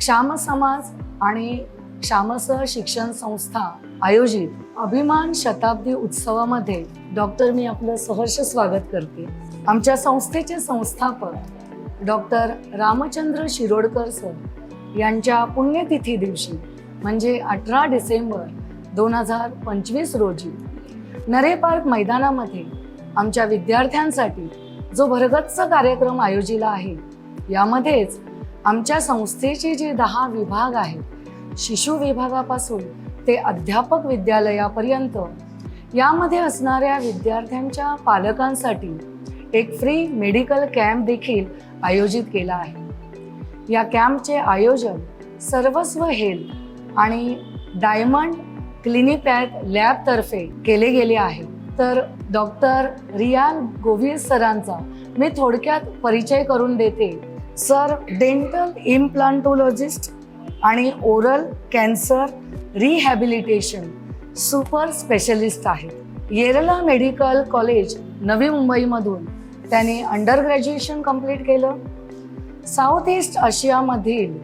श्याम समाज आणि श्यामसह शिक्षण संस्था आयोजित अभिमान शताब्दी उत्सवामध्ये डॉक्टर मी आपलं सहर्ष स्वागत करते. आमच्या संस्थेचे संस्थापक डॉक्टर रामचंद्र शिरोडकर सर यांच्या पुण्यतिथी दिवशी म्हणजे 18 डिसेंबर 2025 रोजी नरे पार्क मैदानामध्ये आमच्या विद्यार्थ्यांसाठी जो भरगच्च कार्यक्रम आयोजिला आहे, यामध्येच आमच्या संस्थेचे जे 10 विभाग आहेत, शिशु विभागापासून ते अध्यापक विद्यालयापर्यंत, यामध्ये असणाऱ्या विद्यार्थ्यांच्या पालकांसाठी एक फ्री मेडिकल कॅम्प देखील आयोजित केला आहे. या कॅम्पचे आयोजन सर्वस्व हेल्थ आणि डायमंड क्लिनिपॅथ लॅबतर्फे केले गेले आहे. तर डॉक्टर रियाल गोविल सरांचा मी थोडक्यात परिचय करून देते. सर डेंटल इम्प्लांटोलॉजिस्ट आणि oral cancer rehabilitation super specialist आहेत. येरला मेडिकल कॉलेज नवी मुंबईमधून त्यांनी अंडर ग्रॅज्युएशन कंप्लीट केलं. साऊथ ईस्ट आशियामधील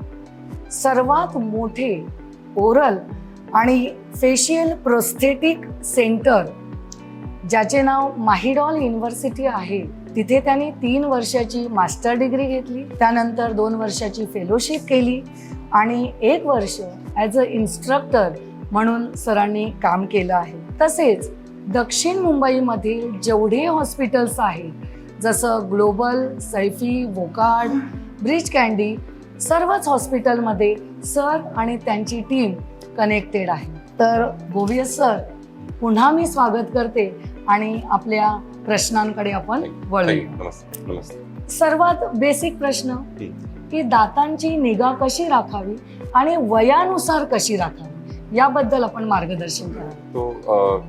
सर्वात मोठे ओरल आणि फेशियल प्रोस्थेटिक सेंटर, ज्याचे नाव माहिडॉल युनिव्हर्सिटी आहे, तिथे त्यांनी 3 वर्षाची मास्टर डिग्री घेतली. त्यानंतर 2 वर्षाची फेलोशिप केली आणि 1 वर्ष ॲज अ इन्स्ट्रक्टर म्हणून सरांनी काम केलं आहे. तसेच दक्षिण मुंबईमधील जेवढे हॉस्पिटल्स आहेत, जसं ग्लोबल, सैफी, वोकार्ड, ब्रिज कँडी, सर्वच हॉस्पिटलमध्ये सर आणि त्यांची टीम कनेक्टेड आहे. तर गोविल सर, पुन्हा मी स्वागत करते आणि आपल्या प्रश्नांकडे आपण वळू. नमस्ते. सर्वात बेसिक प्रश्न की दातांची निगा कशी राखावी आणि वयानुसार कशी राखावी, याबद्दल आपण मार्गदर्शन करा. तो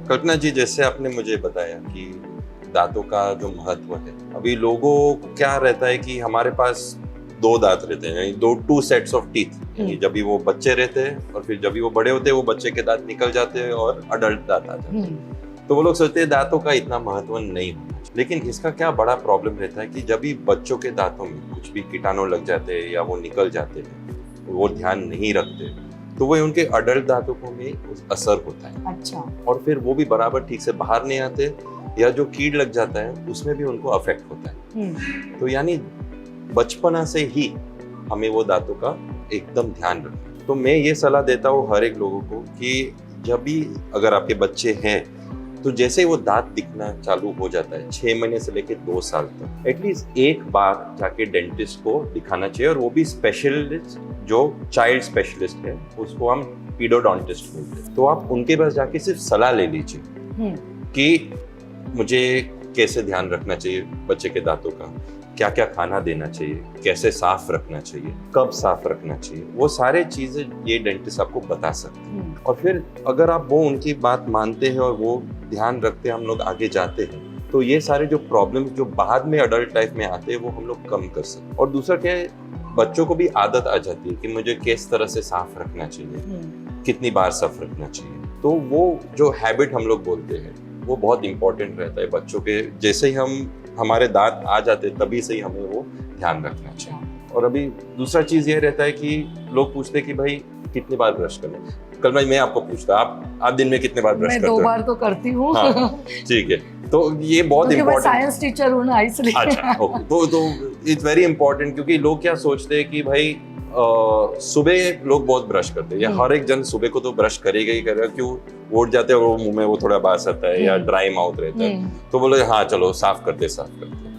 कल्पना जी, जैसे आपने मुझे बताया कि दांतों का जो महत्व है, अभी लोगों को क्या रहता है कि हमारे पास 2 दांत रहते हैं, यानी 2 सेट्स ऑफ टीथ. जब भी वो बच्चे रहते हैं और फिर जब भी वो बड़े होते हैं, वो बच्चे के दांत निकल जाते हैं और अडल्ट दांत आ जाते हैं. तो वो लोग सोचते हैं दांतों का इतना महत्व नहीं होना. लेकिन इसका क्या बड़ा प्रॉब्लम रहता है कि जब भी बच्चों के दांतों में कुछ भी कीटाणु लग जाते हैं या वो निकल जाते हैं, वो ध्यान नहीं रखते, तो वो उनके अडल्ट दांतों को में असर होता है. अच्छा. और फिर वो भी बराबर ठीक से बाहर नहीं आते, या जो कीड़ लग जाता है उसमें भी उनको अफेक्ट होता है. तो यानी बचपना से ही हमें वो दांतों का एकदम ध्यान रखना. तो मैं ये सलाह देता हूँ हर एक लोगों को कि जब भी अगर आपके बच्चे हैं, तो जैसे ही वो दांत दिखना चालू हो जाता है, 6 महीने से लेकर 2 साल तक, एटलीस्ट एक बार जाके डेंटिस्ट को दिखाना चाहिए. और वो भी स्पेशलिस्ट, जो चाइल्ड स्पेशलिस्ट है, उसको हम पीडोडोंटिस्ट बोलते हैं. तो आप उनके पास जाके सिर्फ सलाह ले लीजिए कि मुझे कैसे ध्यान रखना चाहिए बच्चे के दांतों का, क्या क्या खाना देना चाहिए, कैसे साफ रखना चाहिए, कब साफ रखना चाहिए. वो सारे चीजें ये डेंटिस्ट आपको बता सकते हैं. और फिर अगर आप वो उनकी बात मानते हैं और वो ध्यान रखते हैं, हम लोग आगे जाते हैं, तो ये सारे जो प्रॉब्लम जो बाद में अडल्ट लाइफ में आते हैं, वो हम लोग कम कर सकते हैं. और दूसरा क्या है, बच्चों को भी आदत आ जाती है कि मुझे किस तरह से साफ रखना चाहिए, कितनी बार साफ रखना चाहिए. तो वो जो हैबिट हम लोग बोलते हैं, वो बहुत इंपॉर्टेंट रहता है बच्चों के. जैसे ही हमारे दांत आ जाते तभी से ही हमें वो ध्यान रखना चाहिए. और अभी दूसरा चीज ये रहता है कि लोग पूछते हैं कि भाई कितनी बार ब्रश करें. कल मैं आपको पूछता, आप दिन में कितने बार ब्रश करते हो? 2 बार तो करती हूँ. हाँ, ठीक है. तो ये बहुत इम्पोर्टेंट. साइंस टीचर हूँ ना, इसलिए. अच्छा, ओके. तो इट्स वेरी इंपॉर्टेंट, क्योंकि लोग क्या सोचते हैं कि भाई सुबह लोग बहुत ब्रश करते हैं, या हर एक जन सुबह को तो ब्रश करेगा ही करेगा. क्यों? उठ जाते हैं और वो मुंह में वो थोड़ा बास आता है या ड्राई माउथ रहता है, तो बोले हाँ चलो साफ करते.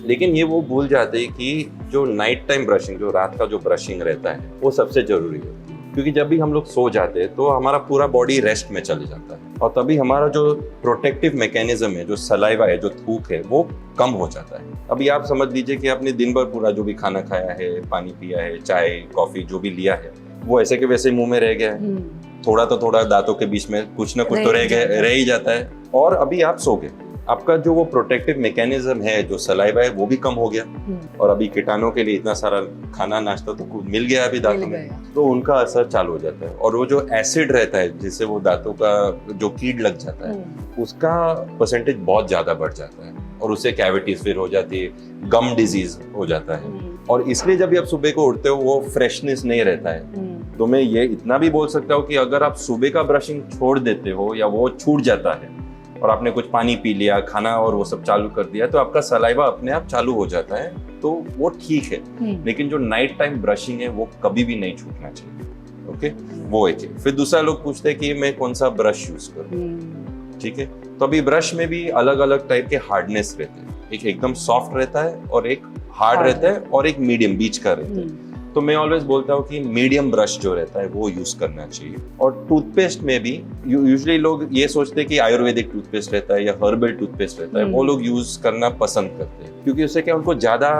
लेकिन ये वो भूल जाते हैं कि जो नाइट टाइम ब्रशिंग, जो रात का जो ब्रशिंग रहता है, वो सबसे जरूरी है. क्योंकि जब भी हम लोग सो जाते हैं तो हमारा पूरा बॉडी रेस्ट में चले जाता है, और तभी हमारा जो प्रोटेक्टिव मैकेनिज्म है, जो सलाइवा है, जो थूक है, वो कम हो जाता है. अभी आप समझ लीजिए कि आपने दिन भर पूरा जो भी खाना खाया है, पानी पिया है, चाय कॉफी जो भी लिया है, वो ऐसे के वैसे मुंह में रह गया है. थोड़ा तो थोड़ा दांतों के बीच में कुछ ना कुछ तो रह ही जाता है. और अभी आप सो गए, आपका जो वो प्रोटेक्टिव मैकेनिज्म है, जो सलाइवा है, वो भी कम हो गया. और अभी कीटाणु के लिए इतना सारा खाना नाश्ता तो कुछ मिल गया अभी दांतों में, तो उनका असर चालू हो जाता है. और वो जो एसिड रहता है, जिससे वो दांतों का जो कीड़ लग जाता है, उसका परसेंटेज बहुत ज्यादा बढ़ जाता है, और उससे कैविटीज फिर हो जाती है, गम डिजीज हो जाता है. और इसलिए जब भी आप सुबह को उठते हो वो फ्रेशनेस नहीं रहता है। तो मैं ये इतना भी बोल सकता हूँ कि अगर आप सुबह का ब्रशिंग छोड़ देते हो या वो छूट जाता है और आपने कुछ पानी पी लिया, खाना और वो सब चालू कर दिया, तो आपका सलाइवा अपने आप चालू हो जाता है, तो वो ठीक है। लेकिन जो नाइट टाइम ब्रशिंग है वो कभी भी नहीं छूटना चाहिए। ओके, वो एक है। फिर दूसरा लोग पूछते हैं कि मैं कौन सा ब्रश यूज करूँ। ठीक है, तो अभी ब्रश में भी अलग अलग टाइप के हार्डनेस रहते हैं। एक एकदम सॉफ्ट रहता है और एक हार्ड रहता है और एक मीडियम बीच का रहता है। तो मैं ऑलवेज बोलता हूँ कि मीडियम ब्रश जो रहता है वो यूज करना चाहिए। और टूथपेस्ट में भी यूजुअली लोग ये सोचते हैं कि आयुर्वेदिक टूथपेस्ट रहता है या हर्बल टूथपेस्ट रहता है, वो लोग यूज करना पसंद करते हैं क्योंकि उससे क्या उनको ज्यादा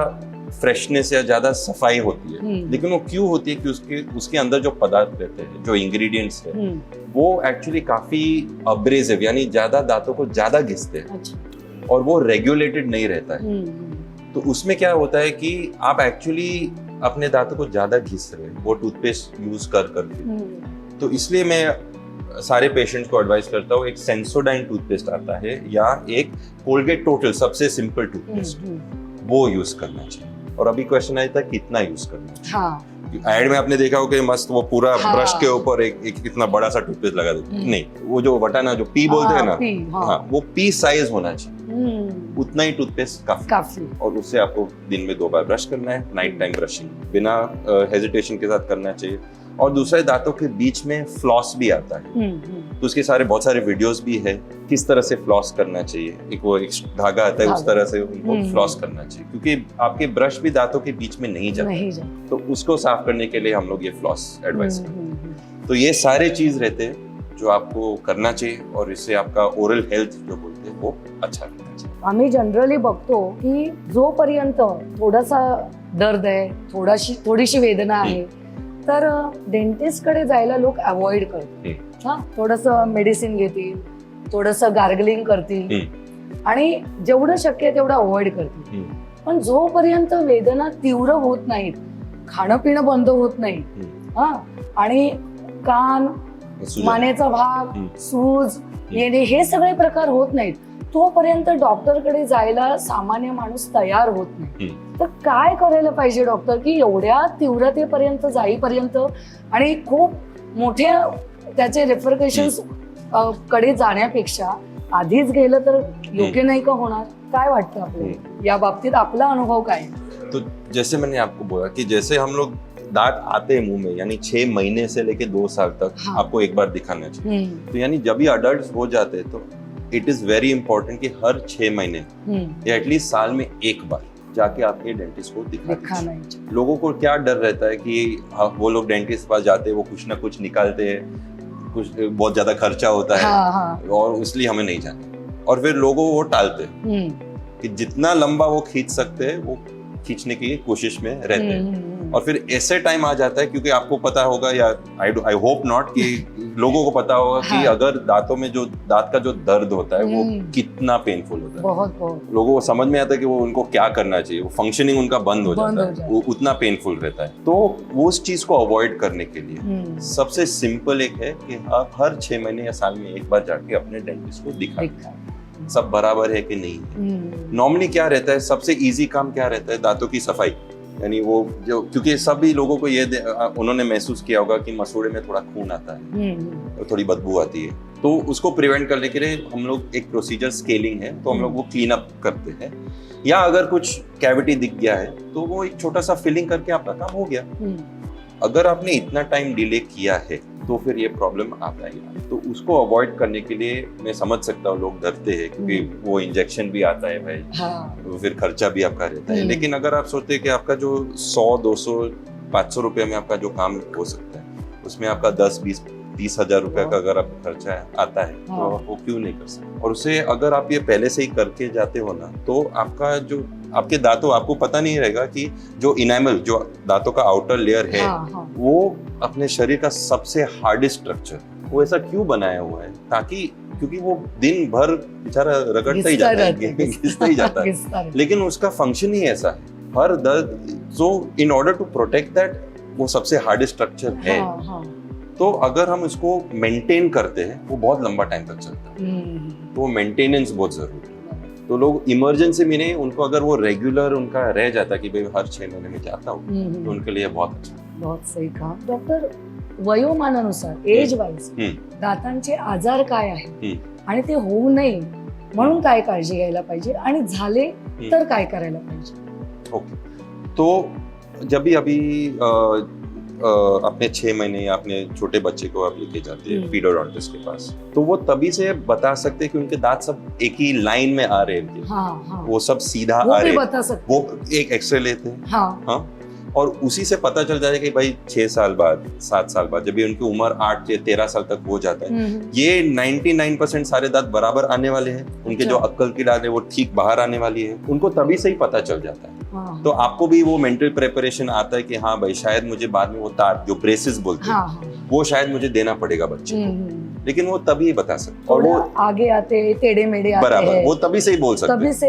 फ्रेशनेस या ज्यादा सफाई होती है। लेकिन वो क्यों होती है कि उसके अंदर जो पदार्थ रहते हैं, जो इंग्रेडिएंट्स है, वो एक्चुअली काफी अब्रेसिव यानी ज्यादा दांतों को ज्यादा घिसते हैं। अच्छा। और वो रेगुलेटेड नहीं रहता है। तो उसमें क्या होता है कि आप एक्चुअली अपने दांतों को ज्यादा घिस रहे हैं वो टूथपेस्ट यूज करके। तो इसलिए मैं सारे पेशेंट्स को एडवाइस करता हूँ, एक सेंसोडाइन टूथपेस्ट आता है या एक कोलगेट टोटल सबसे सिंपल टूथपेस्ट, वो यूज करना चाहिए। और अभी क्वेश्चन आया था कितना यूज करना चाहिए। हाँ। एड में आपने देखा हो कि मस्त वो पूरा ब्रश के ऊपर एक कितना बड़ा सा टूथपेस्ट लगा देते हैं। नहीं, वो जो वटाना जो पी बोलते हैं ना, हाँ, वो पी साइज होना चाहिए। उतना ही टूथपेस्ट काफी। और उससे आपको दिन में 2 बार ब्रश करना है, नाइट टाइम ब्रशिंग बिना हेजिटेशन के साथ करना चाहिए। और दूसरे दांतों के बीच में फ्लॉस भी आता है, तो उसके बहुत सारे वीडियोस भी है किस तरह से फ्लॉस करना चाहिए। एक धागा आता है, उस तरह से उनको फ्लॉस करना चाहिए क्योंकि आपके ब्रश भी दांतों के बीच में नहीं जाता। तो उसको साफ करने के लिए हम लोग ये फ्लॉस एडवाइस करते हैं। तो ये सारे चीज रहते हैं जो आपको करना चाहिए और इससे आपका ओरल हेल्थ जो बोलते हैं वो अच्छा रहना चाहिए। आम्ही जनरली बघतो की जोपर्यंत थोडासा दर्द आहे, थोडीशी वेदना आहे, तर डेंटिस्ट कडे जायला लोक अवॉइड करतात। हा, थोडंसं मेडिसिन घेतील, थोडंसं गार्गलिंग करतील आणि जेवढं शक्य आहे तेवढं अवॉइड करतील। पण जोपर्यंत वेदना तीव्र होत नाहीत, खाणं पिणं बंद होत नाही, हा, आणि कान, मानेचा भाग, सूज येणे हे सगळे प्रकार होत नाहीत, तोपर्यंत डॉक्टरकडे जायला सामान्य माणूस तयार होत नाही। तर काय करायला पाहिजे डॉक्टर की एवढ्या तीव्रतेपर्यंत जाईपर्यंत आणि खूप मोठ्या त्याचे रेफरकेशन्स कडे जाण्यापेक्षा आधीच गेलं तर योग्य नाही का होणार? काय वाटतं आपल्याला या बाबतीत? आपला अनुभव काय? तो जैसे मैंने आपको बोला कि जैसे हम लोग दांत आते हैं मुंह में, यानी 6 महीने से लेके 2 साल तक आपको एक बार दिखाना चाहिए। तो यानी जब भी अडल्ट हो जाते हैं तो इट इज वेरी इंपॉर्टेंट कि हर 6 महीने या एटलीस्ट साल में एक बार जाके आपके डेंटिस्ट को दिखाना चाहिए। लोगों को क्या डर रहता है कि वो लोग डेंटिस्ट के पास जाते हैं, वो कुछ ना कुछ निकालते हैं, कुछ बहुत ज्यादा खर्चा होता है और इसलिए हमें नहीं जाना। और फिर लोगों वो टालते हैं कि जितना लंबा वो खींच सकते हैं वो खींचने की कोशिश में रहते हैं। और फिर ऐसे टाइम आ जाता है क्योंकि आपको पता होगा या आई होप नॉट कि लोगों को पता होगा कि अगर दांतों में जो दांत का जो दर्द होता है वो कितना पेनफुल होता है। बहुत लोगों को समझ में आता है कि वो उनको क्या करना चाहिए, वो फंक्शनिंग उनका बंद हो जाता है, वो उतना पेनफुल रहता है। तो वो उस चीज को अवॉइड करने के लिए सबसे सिंपल एक है कि आप हर 6 महीने या साल में एक बार जाके अपने डेंटिस्ट को दिखाएं सब बराबर है कि नहीं है। नॉर्मली क्या रहता है, सबसे इजी काम क्या रहता है, दांतों की सफाई। यानी वो जो, क्योंकि सभी लोगों को ये उन्होंने महसूस किया होगा कि मसूड़े में थोड़ा खून आता है और थोड़ी बदबू आती है, तो उसको प्रिवेंट करने के लिए हम लोग एक प्रोसीजर स्केलिंग है, तो हम लोग वो क्लीन अप करते हैं। या अगर कुछ कैविटी दिख गया है तो वो एक छोटा सा फिलिंग करके आपका काम हो गया। अगर आपने इतना टाइम डिले किया है तो फिर ये प्रॉब्लम आता है। तो उसको अवॉइड करने के लिए मैं समझ सकता हूँ लोग डरते हैं क्योंकि वो इंजेक्शन भी आता है भाई, तो फिर खर्चा भी आपका रहता है। लेकिन अगर आप सोचते हैं कि आपका जो 100, 200, 500 रुपए में आपका जो काम हो सकता है उसमें आपका 10, 20, 30 हजार रुपए का अगर आपका खर्चा आता है तो आप वो क्यों नहीं कर सकते। और उसे अगर आप ये पहले से ही करके जाते हो ना, तो आपका जो आपके दांतों, आपको पता नहीं रहेगा कि जो इनेमल, जो दांतों का आउटर लेयर है, वो अपने शरीर का सबसे हार्डेस्ट स्ट्रक्चर, वो ऐसा क्यों बनाया हुआ है, ताकि क्योंकि वो दिन भर बेचारा रगड़ता ही जाता है, घिसता ही जाता है, लेकिन उसका फंक्शन ही ऐसा है हर दर्द। So in order to protect that, वो सबसे हार्डेस्ट स्ट्रक्चर है। तो अगर हम इसको मेंटेन करते हैं वो बहुत लंबा टाइम तक चलता है। तो मेंटेनेंस बहुत जरूरी है। तो लोग इमरजेंसी में नहीं, उनको अगर वो रेगुलर उनका रह जाता कि भाई हर 6 महीने में जाता हूँ, तो उनके लिए बहुत अच्छा। बहुत सही कहा डॉक्टर. वयोमानानुसार एज वाईज दातांचे आजार काय आहेत आणि ते होऊ नये म्हणून काय काळजी घ्यायला पाहिजे आणि झाले तर काय करायला पाहिजे? ओके, तो जब भी अभी अपने 6 महीने या अपने छोटे बच्चे को आप लेके जाते हैं पीडोडोंटिस्ट के पास, तो वो तभी से बता सकते हैं कि उनके दांत सब एक ही लाइन में आ रहे हैं, वो सब सीधा आ रहे हैं. वो एक एक्सरे लेते हैं, हाँ, और उसी से पता चल जाता है कि भाई 6 साल बाद 7 साल बाद जब भी उनकी उम्र 8 से 13 साल तक हो जाता है, ये 99% सारे दांत बराबर आने वाले हैं, उनके जो अक्कल की दांत है वो ठीक बाहर आने वाली है, उनको तभी से ही पता चल जाता है. तो आपको भी वो मेंटल प्रिपरेशन आता है कि हाँ भाई शायद मुझे बाद में वो तार जो ब्रेसेस बोलते हैं वो शायद मुझे देना पड़ेगा बच्चे को, लेकिन वो तभी बता सकते. और वो आगे आते टेढ़े मेढ़े आते बराबर हैं, वो तभी से ही बोल सकते तभी से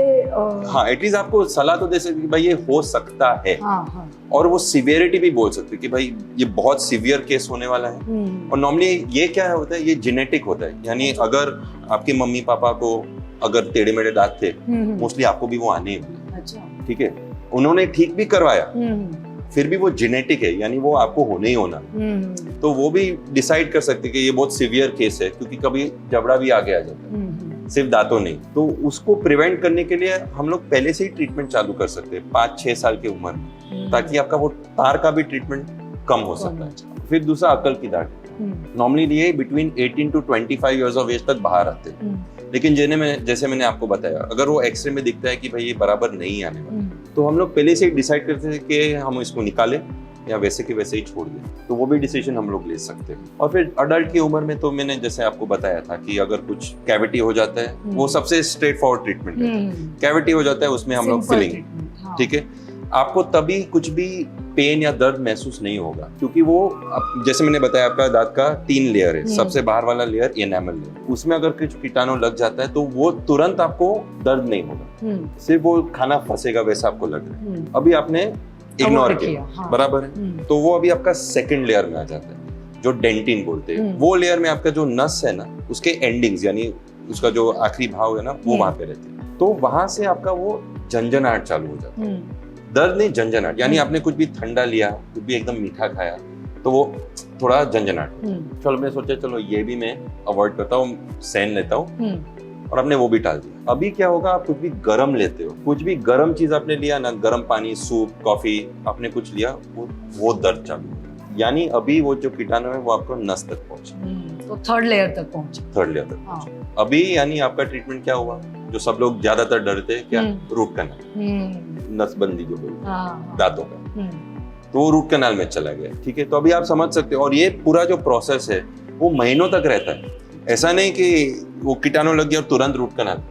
हाँ, एटलीस्ट आपको सलाह तो दे सकते कि भाई ये हो सकता है. और वो सिवियरिटी भी बोल सकते कि भाई ये बहुत सीवियर केस होने वाला है. और नॉर्मली ये क्या होता है, ये जेनेटिक होता है, यानी अगर आपके मम्मी पापा को अगर टेढ़े मेढ़े दांत थे, मोस्टली आपको भी वो आने ही वाले. ठीक है, उन्होंने ठीक भी करवाया, फिर भी वो जेनेटिक है, यानी वो आपको होने ही होना. तो वो भी डिसाइड कर सकते कि ये बहुत सीवियर केस है, क्योंकि कभी जबड़ा भी आगे आ जाता है, सिर्फ दांतों नहीं. तो उसको प्रिवेंट करने के लिए हम लोग पहले से ही ट्रीटमेंट चालू कर सकते हैं 5-6 साल की उम्र में, ताकि आपका वो तार का भी ट्रीटमेंट कम हो सकता है. फिर दूसरा अक्ल की दाढ़, नॉर्मली ये between 18 to 25 years of age तक बाहर आते हैं. लेकिन जैसे मैंने आपको बताया, अगर वो एक्सरे में दिखता है कि भाई ये बराबर नहीं आने वाला, तो हम लोग पहले से ही डिसाइड करते थे कि हम इसको निकालें या वैसे के वैसे ही छोड़ दें. तो वो भी डिसीजन हम लोग ले सकते हैं. और फिर अडल्ट की उम्र में तो मैंने जैसे आपको बताया था कि अगर कुछ कैविटी हो जाता है, वो सबसे स्ट्रेट फॉरवर्ड ट्रीटमेंट है. कैविटी हो जाता है उसमें हम लोग फिलिंग, ठीक है, आपको तभी कुछ भी पेन या दर्द महसूस नहीं होगा, क्योंकि वो जैसे मैंने बताया आपका दांत का 3 लेयर है. सबसे बाहर वाला लेयर एनामल लेयर, उसमें अगर कुछ कीटाणु लग जाता है तो वो तुरंत आपको दर्द नहीं होगा, सिर्फ वो खाना फंसेगा वैसा आपको लग रहा है. अभी आपने इग्नोर किया, बराबर है, तो वो अभी आपका सेकंड लेयर में आ जाता है, जो डेंटिन बोलते हैं. वो लेयर में आपका जो नस है ना, उसके एंडिंग्स यानी उसका जो आखिरी भाव है ना, वो वहां पे रहते हैं. तो वहां से आपका वो झंझनाहट चालू हो जाता है. दर्द नहीं, झंझनाहट, यानी आपने कुछ भी ठंडा लिया, कुछ भी एकदम मीठा खाया, तो वो थोड़ा झंझनाहट. चलो मैं सोचा चलो ये भी मैं अवॉइड करता हूँ, सहन लेता हूँ, और आपने वो भी टाल दिया. अभी क्या होगा, आप कुछ भी गर्म लेते हो, कुछ भी गर्म चीज आपने लिया ना, गर्म पानी, सूप, कॉफी आपने कुछ लिया, वो दर्द चालू हो गया. यानी अभी वो जो कीटाणु है वो आपको नस तक पहुंचे, तो थर्ड लेयर तक पहुंचे. अभी यानी आपका ट्रीटमेंट क्या हुआ, जो सब लोग ज्यादातर डरते हैं, क्या, रूट कैनाल, नसबंदी जो बोलते हैं दांतों का, तो वो रूट कैनाल में चला गया. ठीक है, तो अभी आप समझ सकते हो. और ये पूरा जो प्रोसेस है वो महीनों तक रहता है. ऐसा नहीं कि वो कीटाणु लग गया और तुरंत रूट कैनाल,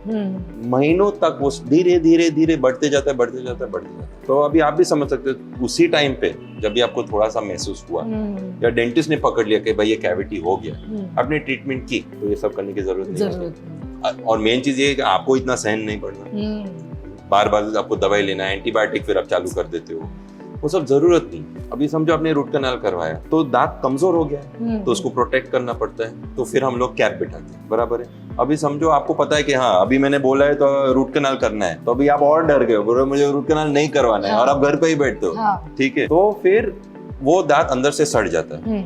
महीनों तक वो धीरे धीरे धीरे बढ़ते जाता है. तो अभी आप भी समझ सकते हो, उसी टाइम पे जब भी आपको थोड़ा सा महसूस हुआ या डेंटिस्ट ने पकड़ लिया कि भाई ये कैविटी हो गया, आपने ट्रीटमेंट की, तो ये सब करने की जरूरत नहीं. और मेन चीज ये है कि आपको इतना सहन नहीं पड़ना, बार बार आपको दवाई लेना है, एंटीबायोटिक फिर आप चालू कर देते हो, वो सब जरूरत नहीं. अभी समझो आपने रूट कैनाल करवाया तो दांत कमजोर हो गया है, तो उसको प्रोटेक्ट करना पड़ता है, तो फिर हम लोग कैप बिठाते हैं, बराबर है. अभी समझो आपको पता है कि हाँ अभी मैंने बोला है तो रूट कैनाल करना है, तो अभी आप और डर गए, बोल रहे मुझे रूट कैनाल नहीं करवाना है, और आप घर पे ही बैठते हो. ठीक है, तो फिर वो दांत अंदर से सड़ जाता है,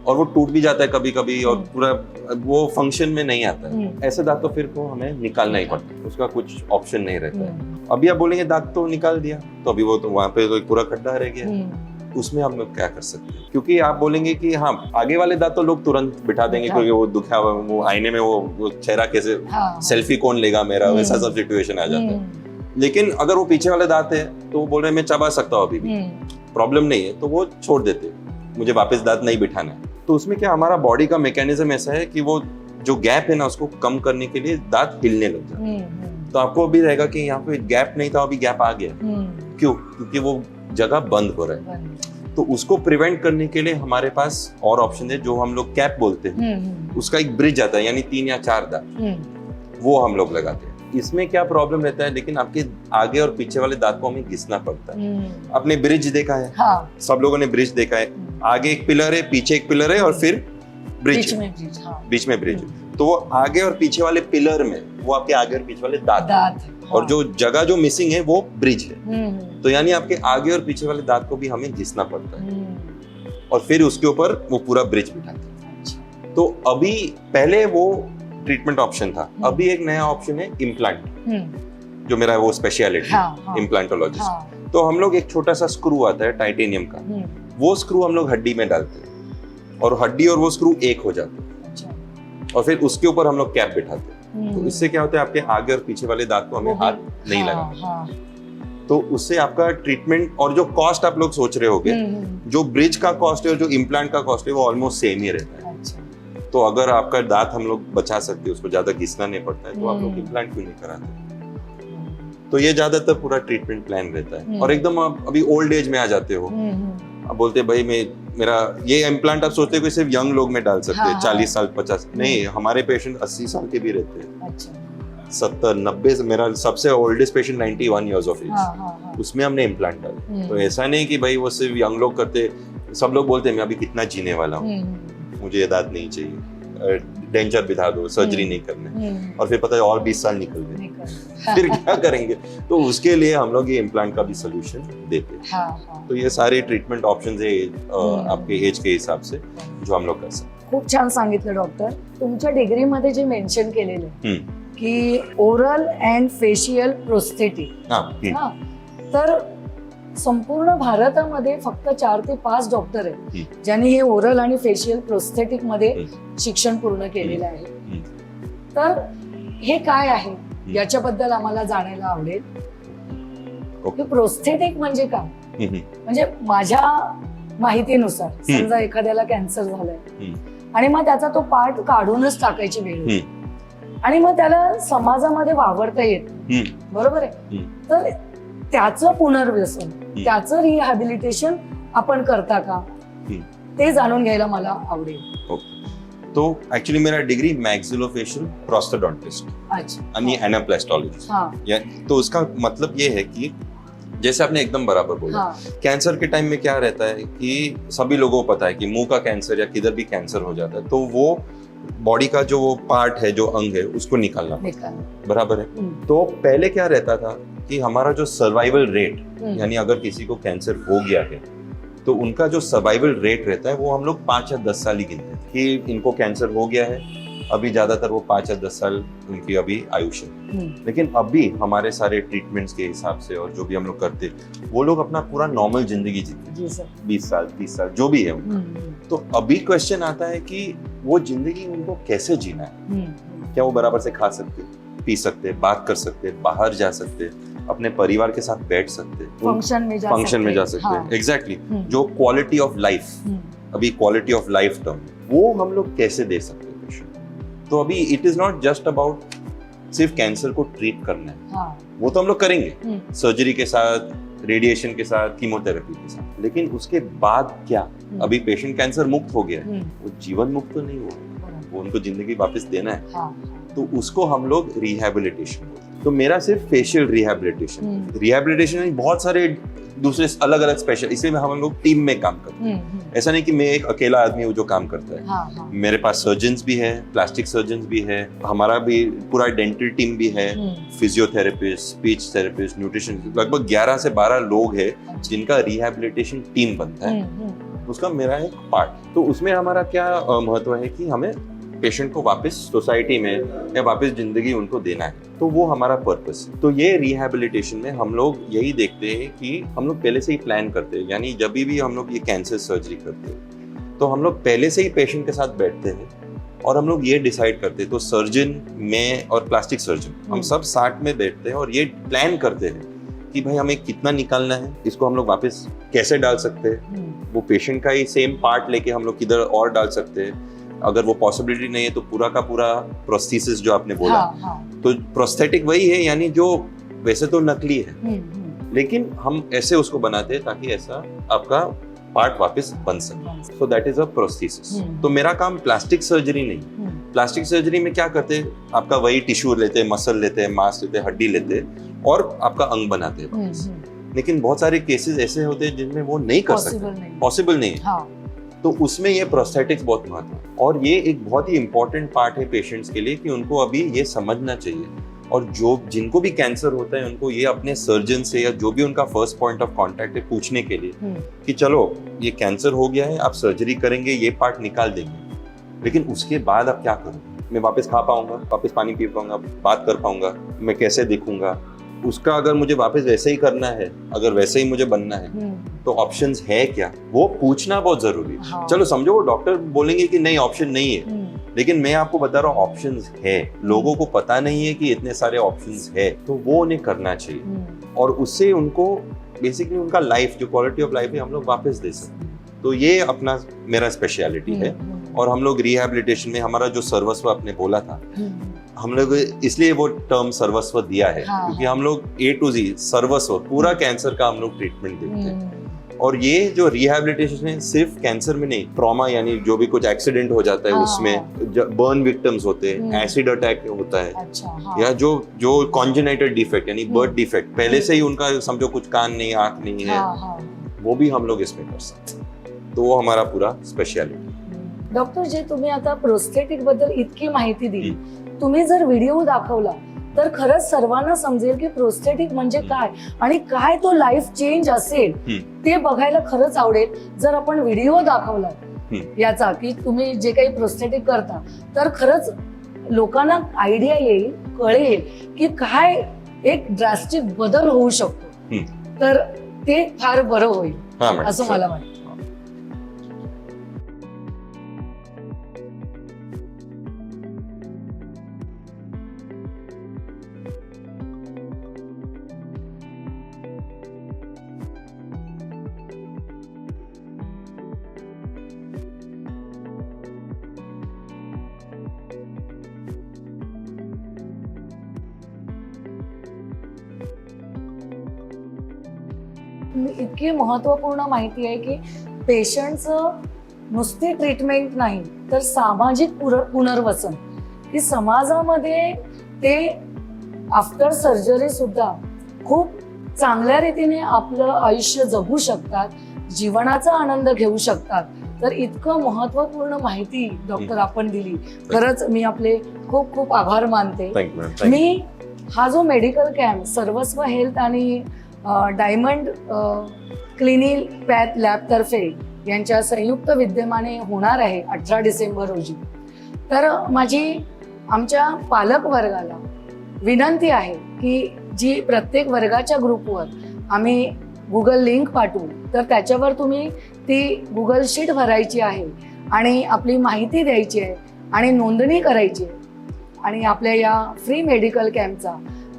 और वो टूट भी जाता है कभी कभी, और पूरा वो फंक्शन में नहीं आता है. ऐसे दांत तो फिर को हमें निकालना ही पड़ता है, उसका कुछ ऑप्शन नहीं रहता है. अभी आप बोलेंगे दांत तो निकाल दिया, तो अभी वो तो वहां पे तो एक पूरा खड्डा रह गया, उसमें हम लोग क्या कर सकते हैं, क्योंकि आप बोलेंगे कि हाँ आगे वाले दांत तो लोग तुरंत बिठा देंगे, क्योंकि वो दुखा हुआ, वो आईने में वो चेहरा कैसे, सेल्फी कौन लेगा मेरा, वैसा सब सिचुएशन आ जाता है. लेकिन अगर वो पीछे वाले दांत है तो वो बोल रहे मैं चबा सकता हूँ, अभी भी प्रॉब्लम नहीं है, तो वो छोड़ देते, मुझे वापस दांत नहीं बिठाना है. तो उसमें क्या, हमारा बॉडी का मैकेनिज्म ऐसा है कि वो जो गैप है ना, उसको कम करने के लिए दांत हिलने लग जाते हैं. तो आपको भी रहेगा कि यहाँ पे गैप नहीं था, अभी गैप आ गया. क्यों? क्योंकि वो जगह बंद हो रहा है. तो उसको प्रिवेंट करने के लिए हमारे पास और ऑप्शन है, जो हम लोग कैप बोलते हैं. उसका एक ब्रिज आता है, यानी 3 या 4 दांत, वो हम लोग लगाते हैं. इसमें क्या प्रॉब्लम रहता है, लेकिन आपके आगे और पीछे वाले दांत को हमें घिसना पड़ता है. आपने ब्रिज देखा है, सब लोगों ने ब्रिज देखा है, आगे एक पिलर है, पीछे एक पिलर है, और फिर ब्रिज, बीच में ब्रिज. तो वो आगे और पीछे वाले पिलर में वो आपके आगे और पीछे वाले दांत, और जो जगह जो मिसिंग है वो ब्रिज है। तो यानी आपके आगे और पीछे वाले दांत को भी हमें घिसना पड़ता है और फिर उसके ऊपर वो पूरा ब्रिज बिठाते हैं। अच्छा। तो अभी पहले वो ट्रीटमेंट ऑप्शन था, अभी एक नया ऑप्शन है इम्प्लांट, जो मेरा वो स्पेशलिटी है इम्प्लांटोलॉजिस्ट। तो हम लोग एक छोटा सा स्क्रू आता है टाइटेनियम का, वो स्क्रू हम लोग हड्डी में डालते हैं और हड्डी और वो स्क्रू एक हो जाते हैं। अच्छा। और फिर उसके ऊपर हम लोग कैप बिठाते हैं। तो इससे क्या होता है, आपके आगे और पीछे वाले दांत को हमें हाथ नहीं लगाना। तो उससे आपका ट्रीटमेंट और जो कॉस्ट आप लोग सोच रहे होगे, जो ब्रिज का कॉस्ट है और जो इम्प्लांट का कॉस्ट है वो ऑलमोस्ट सेम ही रहता है। अच्छा। तो अगर आपका दांत हम लोग बचा सकते हैं, उसको ज्यादा घिसना नहीं पड़ता है, तो आप लोग इम्प्लांट क्यों नहीं कराते? तो ये ज्यादातर पूरा ट्रीटमेंट प्लान रहता है। और एकदम आप अभी ओल्ड एज में आ जाते हो, आप बोलते हैं भाई मेरा ये इम्प्लांट, आप सोचते हो कि सिर्फ यंग लोग में डाल सकते हैं, 40 साल 50, नहीं, हमारे पेशेंट 80 साल के भी रहते हैं। अच्छा। 70 90 से, मेरा सबसे oldest patient 91 years of age, उसमें हमने इम्प्लांट डाला। तो ऐसा नहीं कि भाई वो सिर्फ यंग लोग करते, सब लोग बोलते हैं मैं अभी कितना जीने वाला हूँ, मुझे ये दांत नहीं चाहिए, डेंचर बिठा दो, सर्जरी नहीं करने, और फिर पता है और 20 साल निकल गए, फिर क्या करेंगे? तो उसके लिए हम लोग ये इम्प्लांट का भी सोल्यूशन देते हैं। तो ये सारे ट्रीटमेंट ऑप्शन्स है आपके एज के हिसाब से जो हम लोग कर सकते हैं। खूप छान सांगितलं डॉक्टर. तुमच्या डिग्रीमध्ये जे मेन्शन केलेलं आहे की ओरल अँड फेशियल प्रोस्थेटिक, तर संपूर्ण भारतामध्ये फक्त 4 ते 5 डॉक्टर आहेत ज्यांनी हे ओरल आणि फेशियल प्रोस्थेटिक मध्ये शिक्षण पूर्ण केलेलं आहे. तर हे काय आहे याच्याबद्दल आम्हाला जाणायला आवडेल. प्रोस्थेटिक म्हणजे काय? म्हणजे माझ्या माहितीनुसार समजा एखाद्याला कॅन्सर झालाय आणि मग त्याचा तो पार्ट काढूनच टाकायची वेळ होती आणि मग त्याला समाजामध्ये वावरता येत नाही, बरोबर आहे? तर त्याचं पुनर्वसन, त्याचं रिहॅबिलिटेशन आपण करता का, ते जाणून घ्यायला मला आवडेल. तो एक्चुअली मेरा डिग्री मैक्सिलोफेशियल प्रोस्थोडोंटिस्ट यानी एनाप्लास्टोलॉजिस्ट। तो उसका मतलब ये है कि जैसे आपने एकदम बराबर बोला, कैंसर के टाइम में क्या रहता है कि सभी लोगों को पता है कि मुंह का कैंसर या किधर भी कैंसर हो जाता है तो वो बॉडी का जो वो पार्ट है, जो अंग है, उसको निकालना बराबर है। तो पहले क्या रहता था कि हमारा जो सर्वाइवल रेट, यानी अगर किसी को कैंसर हो गया है तो उनका जो सर्वाइवल रेट रहता है वो हम लोग 5 या 10 साल ही गिनते हैं कि इनको कैंसर हो गया है, अभी ज्यादातर वो 5 या 10 साल उनकी अभी आयुष्य है। लेकिन अभी हमारे सारे ट्रीटमेंट्स के हिसाब से और जो भी हम लोग करते हैं, वो लोग अपना पूरा नॉर्मल जिंदगी जीते हैं, 20 साल 30 साल जो भी है उनका। तो अभी क्वेश्चन आता है कि वो जिंदगी उनको कैसे जीना है, क्या वो बराबर से खा सकते, पी सकते, बात कर सकते, बाहर जा सकते, अपने परिवार के साथ बैठ सकते, फंक्शन में जा सकते, एग्जैक्टली। जो क्वालिटी ऑफ लाइफ, अभी क्वालिटी ऑफ लाइफ टर्म वो हम लोग कैसे दे सकते हैं पेशेंट। तो अभी it is not just about सिर्फ कैंसर को ट्रीट करना है, वो तो हम लोग करेंगे सर्जरी के साथ, रेडिएशन के साथ, कीमोथेरेपी के साथ, लेकिन उसके बाद क्या? अभी पेशेंट कैंसर मुक्त हो गया है, वो जीवन मुक्त तो नहीं हुआ, वो उनको जिंदगी वापस देना है, तो उसको हम लोग रिहैबिलिटेशन बोलते हैं। तो मेरा सिर्फ फेशियल रिहैबिलिटेशन में बहुत सारे दूसरे अलग अलग स्पेशल, इसलिए हम लोग टीम में काम करते हैं। ऐसा नहीं कि मैं एक अकेला आदमी हूँ जो काम करता है। मेरे पास सर्जन्स भी है, प्लास्टिक सर्जन्स भी है, हमारा भी पूरा डेंटल टीम भी है, फिजियोथेरेपिस्ट, स्पीच थेरेपिस्ट, न्यूट्रिशन, लगभग 11 से 12 लोग है जिनका रिहैबिलिटेशन टीम बनता है। उसका मेरा एक पार्ट। तो उसमें हमारा क्या महत्व है कि हमें पेशेंट को वापस सोसाइटी में या वापस जिंदगी उनको देना है, तो वो हमारा पर्पस है। तो ये रिहैबिलिटेशन में हम लोग यही देखते हैं कि हम लोग पहले से ही प्लान करते हैं, यानी जब भी हम लोग ये कैंसर सर्जरी करते हैं तो हम लोग पहले से ही पेशेंट के साथ बैठते हैं और हम लोग ये डिसाइड करते हैं। तो सर्जन, मैं और प्लास्टिक सर्जन, हम सब साथ में बैठते हैं और ये प्लान करते हैं कि भाई हमें कितना निकालना है, इसको हम लोग वापस कैसे डाल सकते हैं, वो पेशेंट का ही सेम पार्ट लेके हम लोग किधर और डाल सकते हैं। अगर वो पॉसिबिलिटी नहीं है तो पूरा का पूरा प्रोस्थेसिस जो आपने बोला, तो प्रोस्थेटिक वही है, यानी जो वैसे तो नकली है लेकिन हम ऐसे उसको बनाते हैं ताकि ऐसा आपका पार्ट वापस बन सके। So that is a prosthesis. तो मेरा काम प्लास्टिक सर्जरी नहीं। प्लास्टिक सर्जरी में क्या करते हैं, आपका वही टिश्यू लेते हैं, मसल लेते हैं, मांस लेते हैं, हड्डी लेते हैं और आपका अंग बनाते हैं वापस। लेकिन बहुत सारे केसेस ऐसे होते हैं जिनमें वो नहीं कर सकते, पॉसिबल नहीं है। तो उसमें ये प्रोस्थेटिक्स बहुत महत्व है और ये एक बहुत ही इंपॉर्टेंट पार्ट है पेशेंट्स के लिए कि उनको अभी ये समझना चाहिए और जो जिनको भी कैंसर होता है उनको ये अपने सर्जन से या जो भी उनका फर्स्ट पॉइंट ऑफ कांटेक्ट है पूछने के लिए कि चलो ये कैंसर हो गया है, आप सर्जरी करेंगे, ये पार्ट निकाल देंगे, लेकिन उसके बाद आप क्या करोगे? मैं वापस खा पाऊंगा, वापस पानी पी पाऊंगा, बात कर पाऊंगा, मैं कैसे दिखूंगा? उसका अगर मुझे वापस वैसे ही करना है, अगर वैसे ही मुझे बनना है, तो ऑप्शंस है क्या, वो पूछना बहुत जरूरी है। हाँ। चलो समझो वो डॉक्टर बोलेंगे कि नहीं ऑप्शन नहीं है, लेकिन मैं आपको बता रहा हूँ ऑप्शंस है। लोगों को पता नहीं है कि इतने सारे ऑप्शंस है, तो वो उन्हें करना चाहिए और उससे उनको बेसिकली उनका लाइफ जो क्वालिटी ऑफ लाइफ है हम लोग वापस दे सकते हैं। तो ये अपना मेरा स्पेशलिटी है। और हम लोग रिहैबिलिटेशन में हमारा जो सर्वस्व आपने बोला था, हम लोग इसलिए वो टर्म सर्वस्व दिया है क्योंकि हम लोग A to Z सर्वस्व पूरा कैंसर का हम लोग ट्रीटमेंट देते हैं। और ये जो रिहैबिलिटेशन है सिर्फ कैंसर में नहीं, ट्रॉमा यानी जो भी कुछ एक्सीडेंट हो जाता है उसमें, बर्न विक्टिम्स होते हैं, एसिड अटैक होता है, या जो कॉन्जेनाइटल डिफेक्ट यानी बर्थ डिफेक्ट पहले से ही उनका समझो कुछ कान नहीं, आंख नहीं है, वो भी हम लोग इसमें कर सकते हैं। तो वो हमारा पूरा स्पेशलिटी। डॉक्टर जे तुम्ही आता प्रोस्थेटिक बद्दल इतकी माहिती दिली, तुम्ही जर व्हिडिओ दाखवला तर खरंच सर्वांना समजेल की प्रोस्थेटिक म्हणजे काय आणि काय तो लाईफ चेंज असेल ते बघायला खरंच आवडेल जर आपण व्हिडिओ दाखवला याचा की तुम्ही जे काही प्रोस्थेटिक करता, तर खरंच लोकांना आयडिया येईल, कळेल की काय एक ड्रास्टिक बदल होऊ शकतो, तर ते फार बरं होईल असं मला वाटतं. इतकी महत्वपूर्ण माहिती आहे की पेशंटचं नुसती ट्रीटमेंट नाही तर सामाजिक पुनर्वसन, की समाजामध्ये ते आफ्टर सर्जरी सुद्धा खूप चांगल्या रीतीने आपलं आयुष्य जगू शकतात, जीवनाचा आनंद घेऊ शकतात. तर इतकं महत्वपूर्ण माहिती डॉक्टर आपण दिली, खरंच मी आपले खूप खूप आभार मानते. मी हा जो मेडिकल कॅम्प सर्वस्व हेल्थ आणि डायमंड क्लिनिक पॅथ लॅब तर्फे यांच्या संयुक्त विद्यमाने होणार आहे 18 डिसेंबर रोजी, तर माझी आमच्या पालक वर्गाला विनंती आहे की जी प्रत्येक वर्गाच्या ग्रुपवर आम्ही गुगल लिंक पाठवू, तर त्याच्यावर तुम्ही ती गुगल शीट भरायची आहे आणि आपली माहिती द्यायची आहे आणि नोंदणी करायची आहे आणि आपल्या या फ्री मेडिकल कॅम्पचा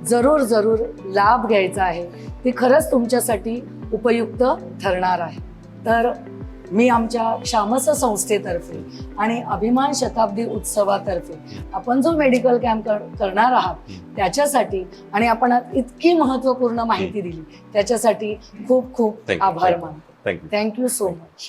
जरूर जरूर लाभ घ्यायचा आहे. ती खरंच तुमच्यासाठी उपयुक्त ठरणार आहे. तर मी आमच्या क्षामस संस्थेतर्फे आणि अभिमान शताब्दी उत्सवातर्फे आपण जो मेडिकल कॅम्प करणार आहात त्याच्यासाठी आणि आपण इतकी महत्वपूर्ण माहिती दिली त्याच्यासाठी खूप खूप आभार मानतो. Thank you so much.